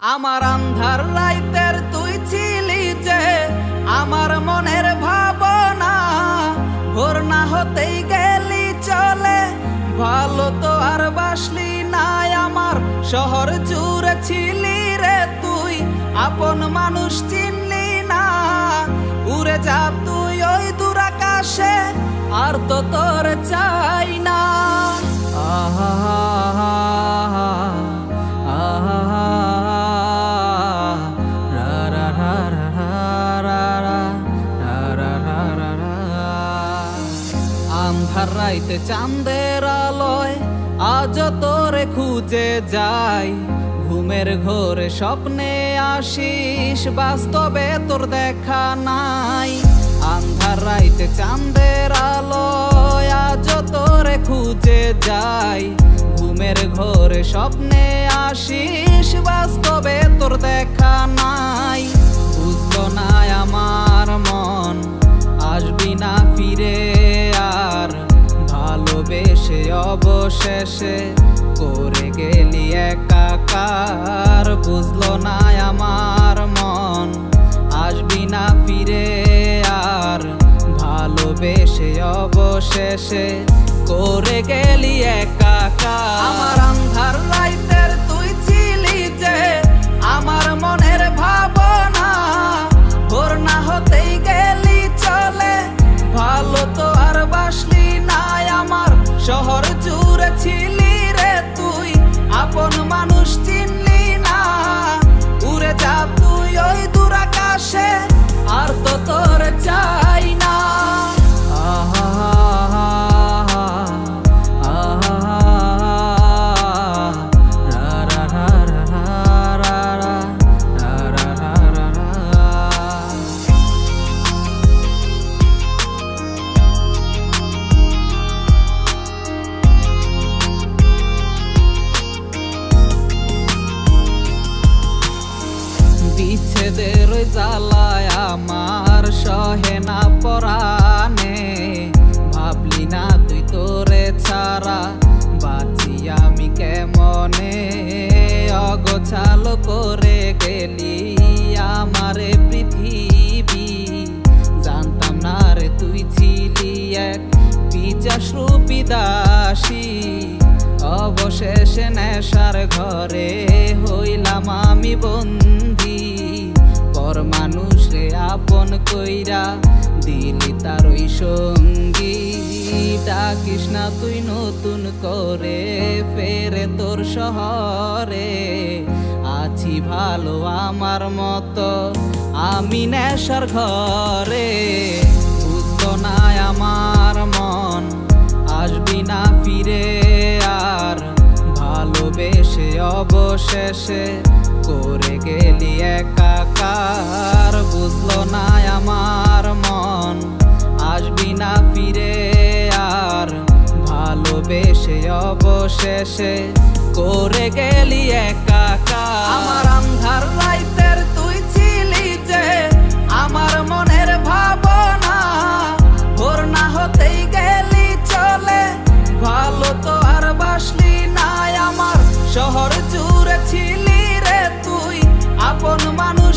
আমার আন্ধার রাইতের তুই ছিলি যে আমার মনের ভাবনা, ভোর না হতেই গেলি চলে, ভালো তো আর বাসলি না। আমার শহর জুড়ে ছিলি রে তুই, আপন মানুষ চিনলি না। উড়ে যা তুই ওই দূর আকাশে, আর তো তোর চাই না। আহা আন্ধার রাইতে চাঁদের আলোয় আজ তোরে খুঁজে যাই, ঘুমের ঘোরে স্বপ্নে আসিস, বাস্তবে তোর দেখা নাই। আন্ধার রাইতে চাঁদের আলোয় আজ তোরে খুঁজে যাই, ঘুমের ঘোরে স্বপ্নে আসিস, বাস্তবে তোর দেখা নাই। বুঝলো না আমার মন আসবি না ফিরে আর, ভালোবেসে অবশেষে করে গেলি একাকার। বুঝলো না আমার মন আসবি না ফিরে আর, ভালোবেসে অবশেষে করে গেলি একাকার। আমার আন্ধার রাইতের তুই ছিলি যে আমার মনের ভাবনা, ভোর না হতেই গেলি চলে, ভালো তো আর বাসলি না। আমার শহর জুড়ে ছিলি রে তুই, আপন মানুষ চিনলি না। উড়ে যা তুই ওই দূর আকাশে, আর তো তোর চাই না। বিচ্ছেদের জ্বালায় আমার সহে না পরাণে, ভাবলি না তুই তোরে ছাড়া বাঁচি আমি কেমনে। অগোছালো করে গেলি আমারে পৃথিবী, জানতাম না রে তুই ছিলি এক পিচাস রূপী দাসী। অবশেষে নেশার ঘরে হইলাম আমি বন্দি, পর মানুষ রে আপন কইরা দিলি তার ওই সঙ্গী। ডাকিস না তুই নতুন করে ফেরে তোর শহরে, আছি ভালো আমার মতো আমি নেশার ঘরে। বুঝতো না আমার মন আসবি না ফিরে আর, ভালোবেসে অবশেষে করে গেলি একাকার। বুঝলো না আমার মন আসবি না ফিরে আর, ভালোবেসে অবশেষে করে গেলি একাকার। আমার আন্ধার রাইতের তুই ছিলি যে আমার মনের ভাবনা, ভোর না হতেই গেলি চলে, ভালো তো আর বাসলি না। আমার শহর জুড়ে ছিলি রে তুই, আপন মানুষ